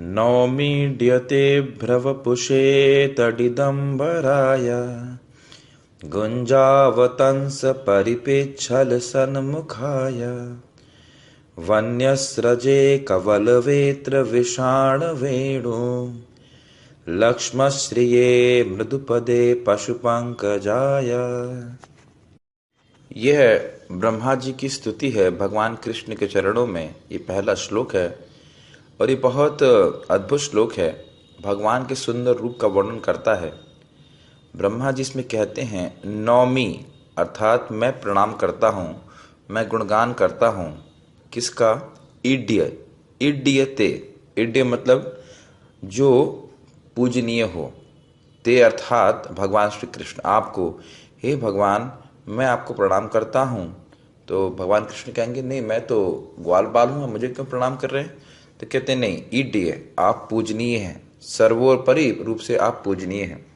नौमीड्यते भ्रवपुषे तडिदम्बराय गुञ्जावतंस परिपेच्छलसन्मुखाय वन्यस्रजे कवलवेत्र विषाणवेणु लक्ष्मश्रिये मृदुपदे पशुपंकजाय। यह ब्रह्मा जी की स्तुति है भगवान कृष्ण के चरणों में। ये पहला श्लोक है और ये बहुत अद्भुत श्लोक है। भगवान के सुंदर रूप का वर्णन करता है। ब्रह्मा जी इसमें कहते हैं नौमी, अर्थात मैं प्रणाम करता हूँ, मैं गुणगान करता हूँ। किसका? ईड्य, ईड्यते। ईड्य मतलब जो पूजनीय हो। ते अर्थात भगवान श्री कृष्ण, आपको। हे भगवान, मैं आपको प्रणाम करता हूँ। तो भगवान कृष्ण कहेंगे नहीं, मैं तो ग्वाल बाल हूँ, मुझे क्यों प्रणाम कर रहे हैं? तो कहते हैं नहीं, ईड्य, आप पूजनीय हैं, सर्वोपरि रूप से आप पूजनीय हैं।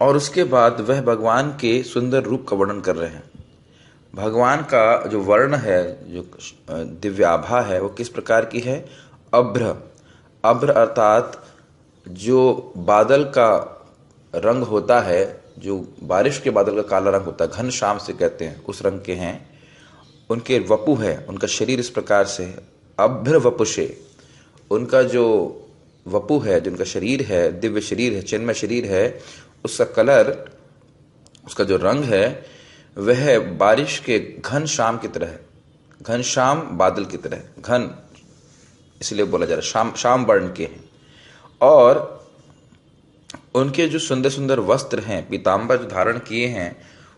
और उसके बाद वह भगवान के सुंदर रूप का वर्णन कर रहे हैं। भगवान का जो वर्ण है, जो दिव्याभा है, वो किस प्रकार की है? अभ्र। अभ्र अर्थात जो बादल का रंग होता है, जो बारिश के बादल का काला रंग होता है, घन श्याम से कहते हैं, उस रंग के हैं। उनके वपु है, उनका शरीर इस प्रकार से है, अभ्र वपुषे। उनका जो वपु है, जो उनका शरीर है, दिव्य शरीर है, चिन्मय शरीर है, उसका कलर, उसका जो रंग है, वह बारिश के घन श्याम की तरह है। घन श्याम बादल की तरह, घन इसलिए बोला जा रहा है, श्याम श्याम वर्ण के हैं। और उनके जो सुंदर सुंदर वस्त्र हैं, पीताम्बर जो धारण किए हैं,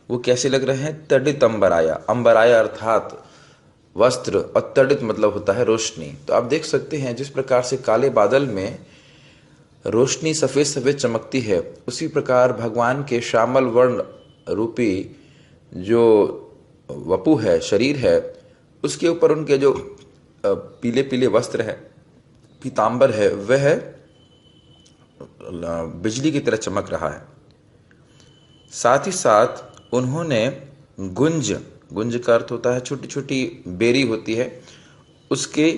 वो कैसे लग रहे हैं? तडित अंबराया। अंबराया अर्थात वस्त्र, और तडित मतलब होता है रोशनी। तो आप देख सकते हैं जिस प्रकार से काले बादल में रोशनी सफेद सफेद चमकती है, उसी प्रकार भगवान के श्यामल वर्ण रूपी जो वपु है, शरीर है, उसके ऊपर उनके जो पीले पीले वस्त्र है, पीताम्बर है, वह बिजली की तरह चमक रहा है। साथ ही साथ उन्होंने गुंज, गुंज का अर्थ होता है छोटी छोटी बेरी होती है, उसके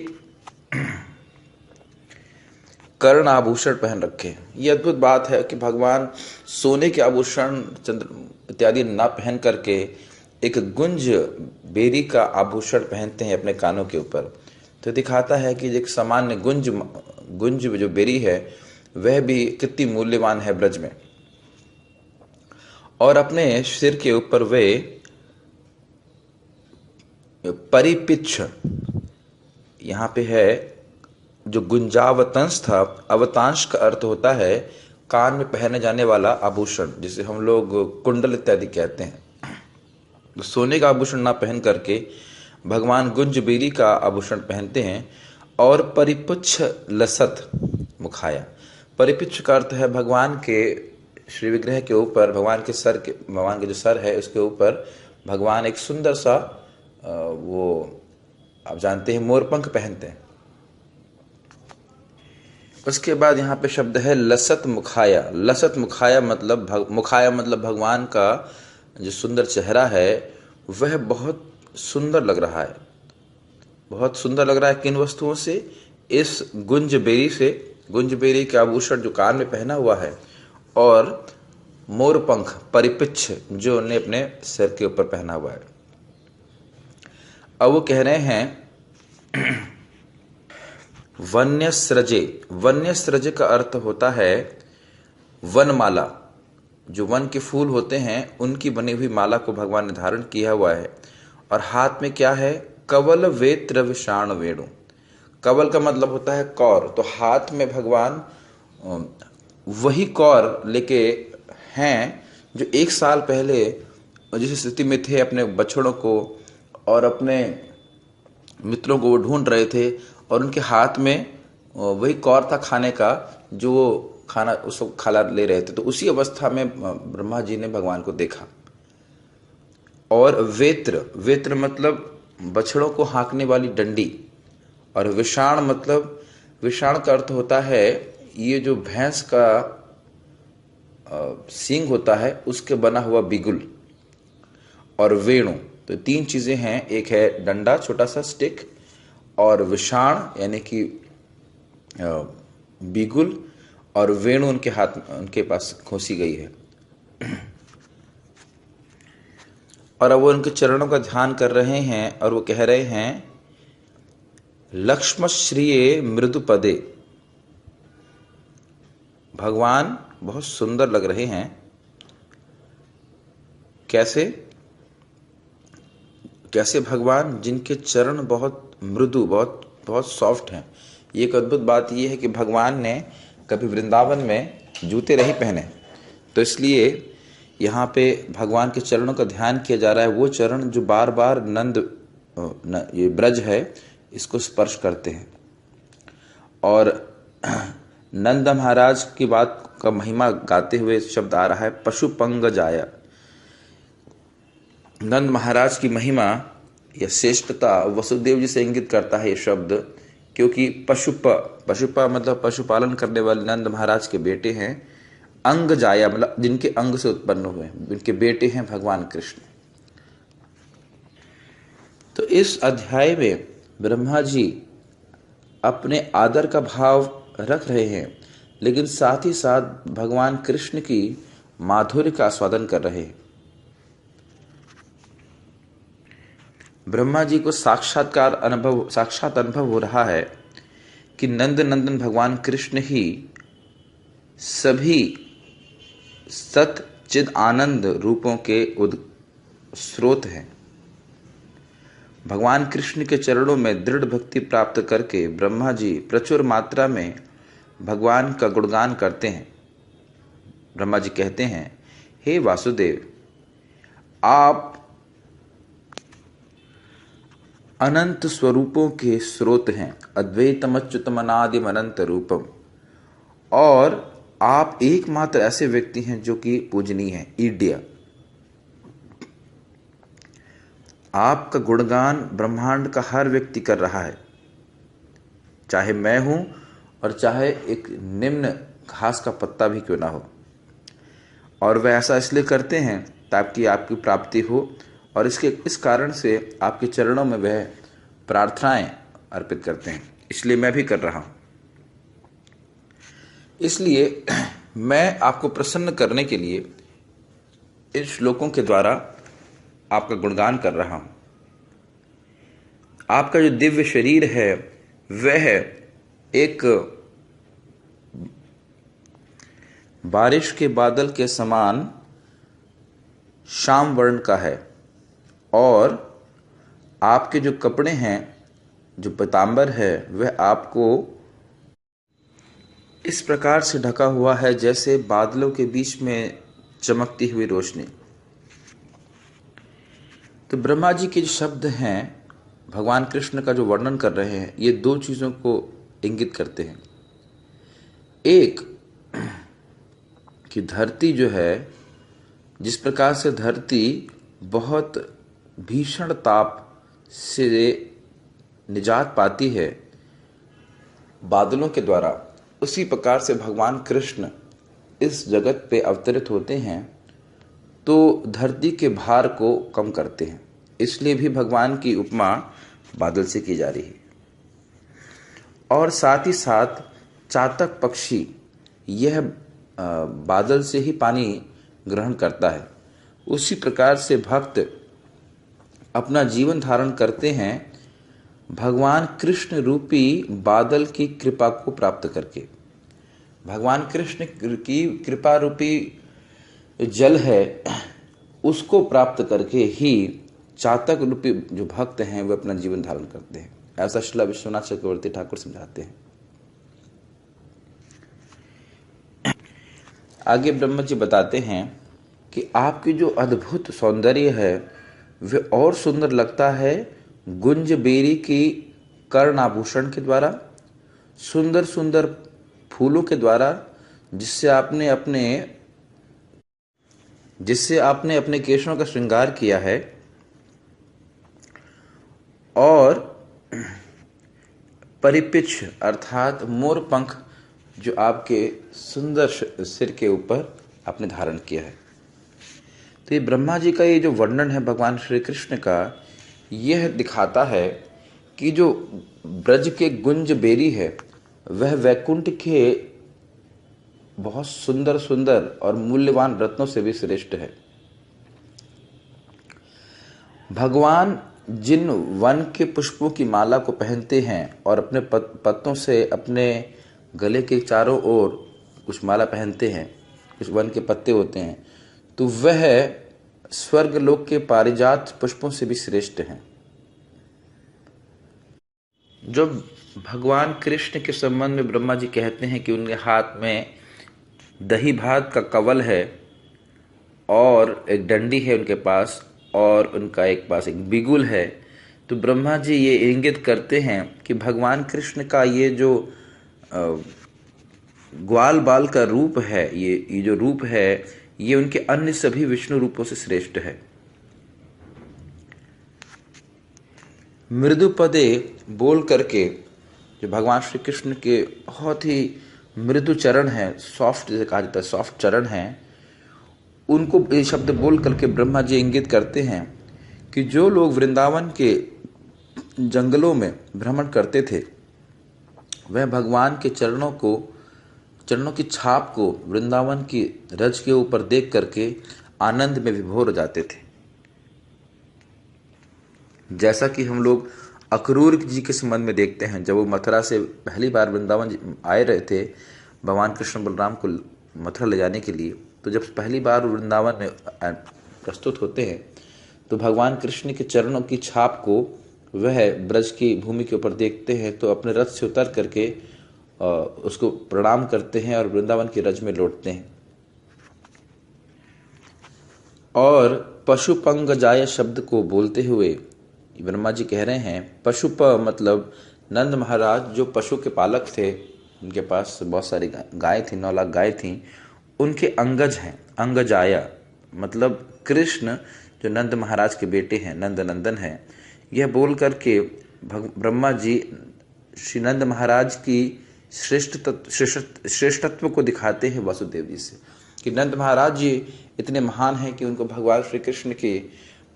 कर्ण आभूषण पहन रखे। ये अद्भुत बात है कि भगवान सोने के आभूषण चंद्र इत्यादि ना पहन करके एक गुंज बेरी का आभूषण पहनते हैं अपने कानों के ऊपर। तो दिखाता है कि एक सामान्य गुंज जो बेरी है, वह भी कितनी मूल्यवान है ब्रज में। और अपने सिर के ऊपर वे परिपिच्छ, यहाँ पे है जो गुंजावतंस था, अवतांश का अर्थ होता है कान में पहने जाने वाला आभूषण, जिसे हम लोग कुंडल इत्यादि कहते हैं। तो सोने का आभूषण ना पहन करके भगवान गुंज बेरी का आभूषण पहनते हैं। और परिपुच्छ लसत मुखाया। परिपुच्छ का अर्थ है भगवान के श्री विग्रह के ऊपर, भगवान के जो सर है, उसके ऊपर भगवान एक सुंदर सा वो आप जानते हैं मोरपंख पहनते हैं। उसके बाद यहाँ पे शब्द है लसत मुखाया। लसत मुखाया मतलब मुखाया मतलब भगवान का जो सुंदर चेहरा है, वह बहुत सुंदर लग रहा है। बहुत सुंदर लग रहा है किन वस्तुओं से? इस गुंज बेरी से। गुंज बेरी के आभूषण जो कान में पहना हुआ है, और मोरपंख परिपिच्छ जो उन्हें अपने सिर के ऊपर पहना हुआ है। अब वो कह रहे हैं वन्यस्रजे। वन्यस्रजे का अर्थ होता है वनमाला। जो वन के फूल होते हैं, उनकी बनी हुई माला को भगवान ने धारण किया हुआ है। और हाथ में क्या है? कवल वेत्र विषाण वेणु। कवल का मतलब होता है कौर, तो हाथ में भगवान वही कौर लेके हैं जो एक साल पहले जिस स्थिति में थे, अपने बछड़ों को और अपने मित्रों को वो ढूंढ रहे थे, और उनके हाथ में वही कौर था खाने का, जो वो खाना उसको खाला ले रहे थे। तो उसी अवस्था में ब्रह्मा जी ने भगवान को देखा। और वेत्र, वेत्र मतलब बछड़ों को हाँकने वाली डंडी। और विषाण मतलब, विषाण का अर्थ होता है ये जो भैंस का सींग होता है, उसके बना हुआ बिगुल। और वेणु, तो तीन चीजें हैं। एक है डंडा, छोटा सा स्टिक, और विषाण यानी कि बिगुल और वेणु उनके हाथ उनके पास खोसी गई है। और अब वो उनके चरणों का ध्यान कर रहे हैं और वो कह रहे हैं लक्ष्म श्रिये मृदु पदे। भगवान बहुत सुंदर लग रहे हैं। कैसे कैसे भगवान? जिनके चरण बहुत मृदु, बहुत बहुत सॉफ्ट हैं। ये एक अद्भुत बात यह है कि भगवान ने कभी वृंदावन में जूते नहीं पहने, तो इसलिए यहाँ पे भगवान के चरणों का ध्यान किया जा रहा है। वो चरण जो बार बार ये ब्रज है इसको स्पर्श करते हैं। और नंद महाराज की बात का महिमा गाते हुए शब्द आ रहा है पशुपंग जाया। नंद महाराज की महिमा या श्रेष्ठता वसुदेव जी से इंगित करता है ये शब्द, क्योंकि पशुप मतलब पशुपालन करने वाले नंद महाराज के बेटे हैं। अंग जाया मतलब जिनके अंग से उत्पन्न हुए, जिनके बेटे हैं भगवान कृष्ण। तो इस अध्याय में ब्रह्मा जी अपने आदर का भाव रख रहे हैं, लेकिन साथ ही साथ भगवान कृष्ण की माधुर्य का आस्वादन कर रहे हैं। ब्रह्मा जी को साक्षात अनुभव हो रहा है कि नंद नंदन भगवान कृष्ण ही सभी सत चिद आनंद रूपों के स्रोत हैं। भगवान कृष्ण के चरणों में दृढ़ भक्ति प्राप्त करके ब्रह्मा जी प्रचुर मात्रा में भगवान का गुणगान करते हैं। ब्रह्मा जी कहते हैं, हे वासुदेव, आप अनंत स्वरूपों के स्रोत हैं, अद्वैतम अच्युतम अनादिम अनंत रूपम, और आप एकमात्र ऐसे व्यक्ति हैं जो कि पूजनीय हैं, ईड्य। आपका गुणगान ब्रह्मांड का हर व्यक्ति कर रहा है, चाहे मैं हूं और चाहे एक निम्न घास का पत्ता भी क्यों ना हो। और वह ऐसा इसलिए करते हैं ताकि आपकी प्राप्ति हो, और इस कारण से आपके चरणों में वह प्रार्थनाएं अर्पित करते हैं। इसलिए मैं भी कर रहा हूं। इसलिए मैं आपको प्रसन्न करने के लिए इन श्लोकों के द्वारा आपका गुणगान कर रहा हूं। आपका जो दिव्य शरीर है वह एक बारिश के बादल के समान श्याम वर्ण का है, और आपके जो कपड़े हैं, जो पीतांबर है, वह आपको इस प्रकार से ढका हुआ है जैसे बादलों के बीच में चमकती हुई रोशनी। तो ब्रह्मा जी के जो शब्द हैं भगवान कृष्ण का जो वर्णन कर रहे हैं, ये दो चीजों को इंगित करते हैं। एक कि धरती जो है, जिस प्रकार से धरती बहुत भीषण ताप से निजात पाती है बादलों के द्वारा, उसी प्रकार से भगवान कृष्ण इस जगत पे अवतरित होते हैं तो धरती के भार को कम करते हैं। इसलिए भी भगवान की उपमा बादल से की जा रही है। और साथ ही साथ चातक पक्षी यह बादल से ही पानी ग्रहण करता है। उसी प्रकार से भक्त अपना जीवन धारण करते हैं भगवान कृष्ण रूपी बादल की कृपा को प्राप्त करके। भगवान कृष्ण की कृपा रूपी जल है, उसको प्राप्त करके ही चातक रूपी जो भक्त हैं वे अपना जीवन धारण करते हैं। ऐसा श्रील विश्वनाथ चक्रवर्ती ठाकुर समझाते हैं। आगे ब्रह्मा जी बताते हैं कि आपकी जो अद्भुत सौंदर्य है वह और सुंदर लगता है गुंज बेरी की कर्ण आभूषण के द्वारा, सुंदर सुंदर फूलों के द्वारा, जिससे आपने अपने केशों का श्रृंगार किया है, और परिपिछ अर्थात मोर पंख जो आपके सुंदर सिर के ऊपर आपने धारण किया है। तो ये ब्रह्मा जी का ये जो वर्णन है भगवान श्री कृष्ण का, यह दिखाता है कि जो ब्रज के गुंज बेरी है वह वैकुंठ के बहुत सुंदर सुंदर और मूल्यवान रत्नों से भी श्रेष्ठ है। भगवान जिन वन के पुष्पों की माला को पहनते हैं और अपने पत्तों से अपने गले के चारों ओर कुछ माला पहनते हैं, कुछ वन के पत्ते होते हैं, तो वह स्वर्गलोक के पारिजात पुष्पों से भी श्रेष्ठ हैं। जो भगवान कृष्ण के संबंध में ब्रह्मा जी कहते हैं कि उनके हाथ में दही भात का कवल है और एक डंडी है उनके पास और उनका एक पास एक बिगुल है, तो ब्रह्मा जी ये इंगित करते हैं कि भगवान कृष्ण का ये जो ग्वाल बाल का रूप है, ये जो रूप है, ये उनके अन्य सभी विष्णु रूपों से श्रेष्ठ है। मृदुपदे बोल करके जो भगवान श्री कृष्ण के बहुत ही मृदु चरण हैं, सॉफ्ट जैसे कहा जाता है, सॉफ्ट चरण हैं, उनको ये शब्द बोल करके ब्रह्मा जी इंगित करते हैं कि जो लोग वृंदावन के जंगलों में भ्रमण करते थे वह भगवान के चरणों की छाप को वृंदावन की रज के ऊपर देख करके आनंद में विभोर हो जाते थे। जैसा कि हम लोग अक्रूर जी के संबंध में देखते हैं, जब वो मथुरा से पहली बार वृंदावन आए रहे थे भगवान कृष्ण बलराम को मथुरा ले जाने के लिए, तो जब पहली बार वृंदावन में प्रस्तुत होते हैं तो भगवान कृष्ण के चरणों की छाप को वह ब्रज की भूमि के ऊपर देखते हैं, तो अपने रथ से उतर करके उसको प्रणाम करते हैं और वृंदावन की रज में लौटते हैं। और पशुपंग जाय शब्द को बोलते हुए ब्रह्मा जी कह रहे हैं, पशुप मतलब नंद महाराज जो पशु के पालक थे, उनके पास बहुत सारी गाय थी, 9 लाख गाय थी, उनके अंगज हैं। अंगजाया मतलब कृष्ण जो नंद महाराज के बेटे हैं, नंद नंदन हैं। यह बोल करके ब्रह्मा जी श्री नंद महाराज की श्रेष्ठत्व को दिखाते हैं वासुदेव जी से, कि नंद महाराज जी इतने महान हैं कि उनको भगवान श्री कृष्ण के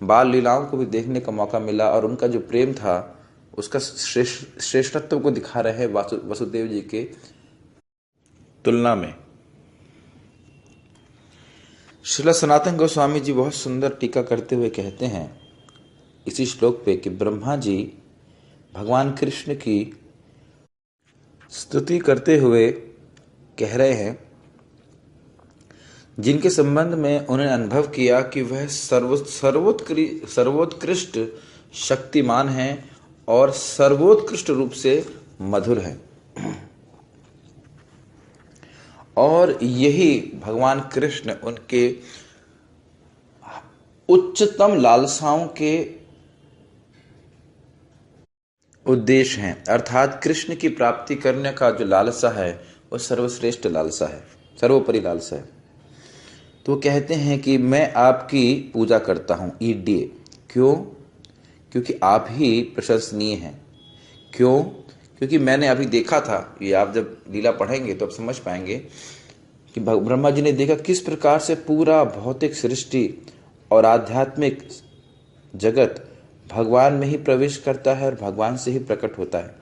बाल लीलाओं को भी देखने का मौका मिला और उनका जो प्रेम था उसका श्रेष्ठत्व को दिखा रहे हैं वासुदेव जी के तुलना में। श्रील सनातन गोस्वामी जी बहुत सुंदर टीका करते हुए कहते हैं इसी श्लोक पे कि ब्रह्मा जी भगवान कृष्ण की स्तुति करते हुए कह रहे हैं, जिनके संबंध में उन्होंने अनुभव किया कि वह सर्वोत्कृष्ट शक्तिमान हैं और सर्वोत्कृष्ट रूप से मधुर हैं। और यही भगवान कृष्ण उनके उच्चतम लालसाओं के उद्देश्य हैं, अर्थात कृष्ण की प्राप्ति करने का जो लालसा है वह सर्वश्रेष्ठ लालसा है, सर्वोपरि लालसा है। तो कहते हैं कि मैं आपकी पूजा करता हूं ईडे। क्यों? क्योंकि आप ही प्रशंसनीय हैं। क्यों? क्योंकि मैंने अभी देखा था, ये आप जब लीला पढ़ेंगे तो आप समझ पाएंगे कि ब्रह्मा जी ने देखा किस प्रकार से पूरा भौतिक सृष्टि और आध्यात्मिक जगत भगवान में ही प्रवेश करता है और भगवान से ही प्रकट होता है।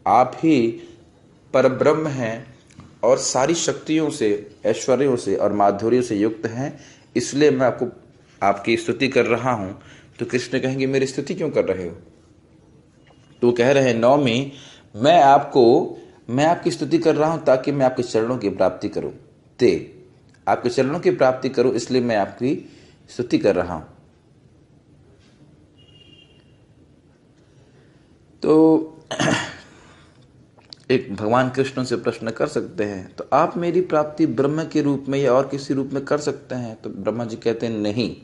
आप ही परब्रह्म हैं और सारी शक्तियों से, ऐश्वर्यों से और माधुर्यों से युक्त हैं, इसलिए मैं आपकी स्तुति कर रहा हूं। तो कृष्ण कहेंगे मेरी स्तुति क्यों कर रहे हो? तो कह रहे हैं नौमी, मैं आपकी स्तुति कर रहा हूं ताकि मैं आपके चरणों की प्राप्ति करूं। आपके चरणों की प्राप्ति करूं, इसलिए मैं आपकी स्तुति कर रहा हूं। तो एक भगवान कृष्ण से प्रश्न कर सकते हैं, तो आप मेरी प्राप्ति ब्रह्म के रूप में या और किसी रूप में कर सकते हैं? तो ब्रह्मा जी कहते हैं नहीं,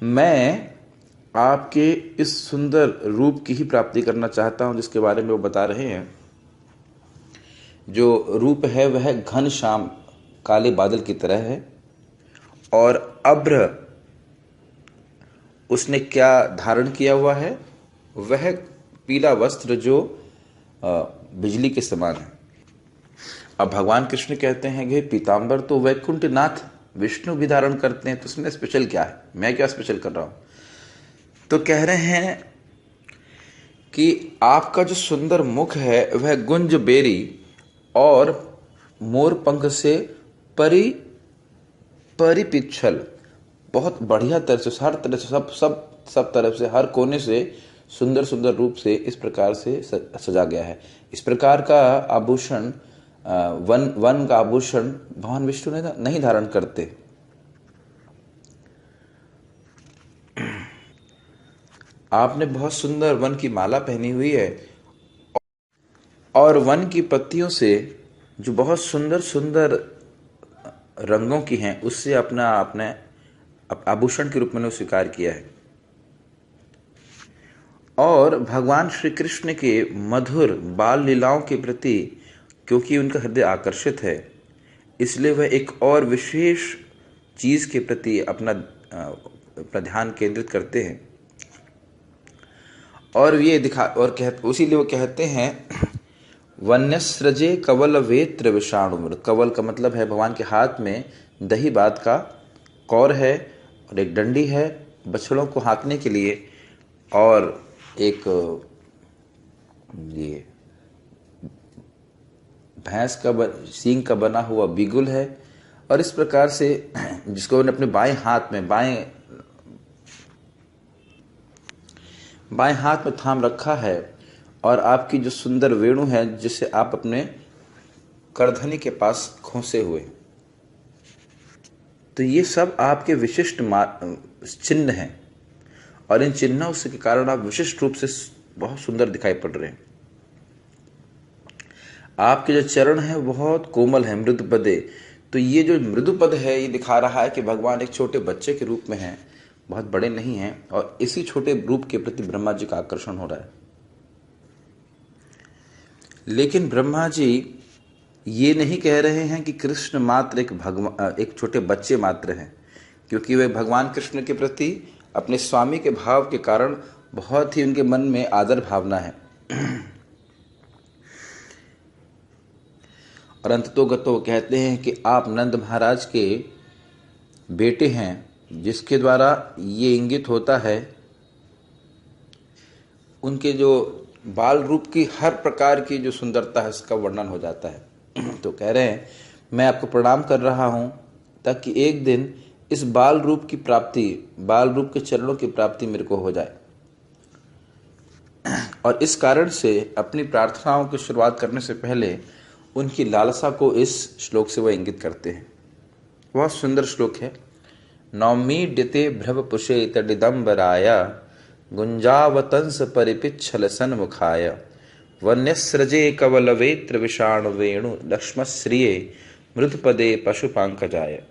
मैं आपके इस सुंदर रूप की ही प्राप्ति करना चाहता हूं जिसके बारे में वो बता रहे हैं। जो रूप है वह घन श्याम काले बादल की तरह है और अभ्र उसने क्या धारण किया हुआ है? वह पीला वस्त्र जो बिजली के समान है। अब भगवान कृष्ण कहते हैं कि पीतांबर तो वैकुंठनाथ विष्णु भी धारण करते हैं, तो उसमें स्पेशल क्या है? मैं क्या स्पेशल कर रहा हूं? तो कह रहे हैं कि आपका जो सुंदर मुख है वह गुंज बेरी और मोर पंख से परि परिपिच्छल, बहुत बढ़िया तरह से, हर तरह से, सब तरफ से, हर कोने से सुंदर सुंदर रूप से इस प्रकार से सजा गया है। इस प्रकार का आभूषण वन वन का आभूषण भगवान विष्णु ने नहीं धारण करते। आपने बहुत सुंदर वन की माला पहनी हुई है और वन की पत्तियों से जो बहुत सुंदर सुंदर रंगों की हैं उससे अपना आपने आभूषण के रूप में स्वीकार किया है। और भगवान श्री कृष्ण के मधुर बाल लीलाओं के प्रति क्योंकि उनका हृदय आकर्षित है, इसलिए वह एक और विशेष चीज के प्रति अपना ध्यान केंद्रित करते हैं। और ये उसीलिए वो कहते हैं वन्यस्रजे कवल वेत्र विषाणु। कवल का मतलब है भगवान के हाथ में दही बात का कौर है और एक डंडी है बछड़ों को हाँकने के लिए, और एक ये भैंस का सींग का बना हुआ बिगुल है। और इस प्रकार से जिसको उन्होंने अपने बाएं हाथ में थाम रखा है, और आपकी जो सुंदर वेणु है जिसे आप अपने करधनी के पास खोसे हुए। तो ये सब आपके विशिष्ट चिन्ह हैं, और इन चिन्हों के कारण आप विशिष्ट रूप से बहुत सुंदर दिखाई पड़ रहे हैं। आपके जो चरण है बहुत कोमल है, मृदु पदे। तो ये जो मृदु पद है ये दिखा रहा है कि भगवान एक छोटे बच्चे के रूप में हैं, बहुत बड़े नहीं हैं, और इसी छोटे रूप के प्रति ब्रह्मा जी का आकर्षण हो रहा है। लेकिन ब्रह्मा जी ये नहीं कह रहे हैं कि कृष्ण मात्र एक छोटे बच्चे मात्र हैं, क्योंकि वे भगवान कृष्ण के प्रति अपने स्वामी के भाव के कारण बहुत ही उनके मन में आदर भावना है। और अंततोगतो कहते हैं कि आप नंद महाराज के बेटे हैं, जिसके द्वारा ये इंगित होता है उनके जो बाल रूप की हर प्रकार की जो सुंदरता है उसका वर्णन हो जाता है। तो कह रहे हैं मैं आपको प्रणाम कर रहा हूं ताकि एक दिन इस बाल रूप के चरणों की प्राप्ति मेरे को हो जाए। और इस कारण से अपनी प्रार्थनाओं की शुरुआत करने से पहले उनकी लालसा को इस श्लोक से वह इंगित करते हैं। बहुत सुंदर श्लोक है। नौमीड्यते भ्रवपुषे तडिदम्बराय गुंजावतंस परिपिच्छल सन्मुखाय वन्यस्रजे कवलवेत्र विषाणु वेणु लक्ष्मश्रिये मृतपदे पशुपांकजाय।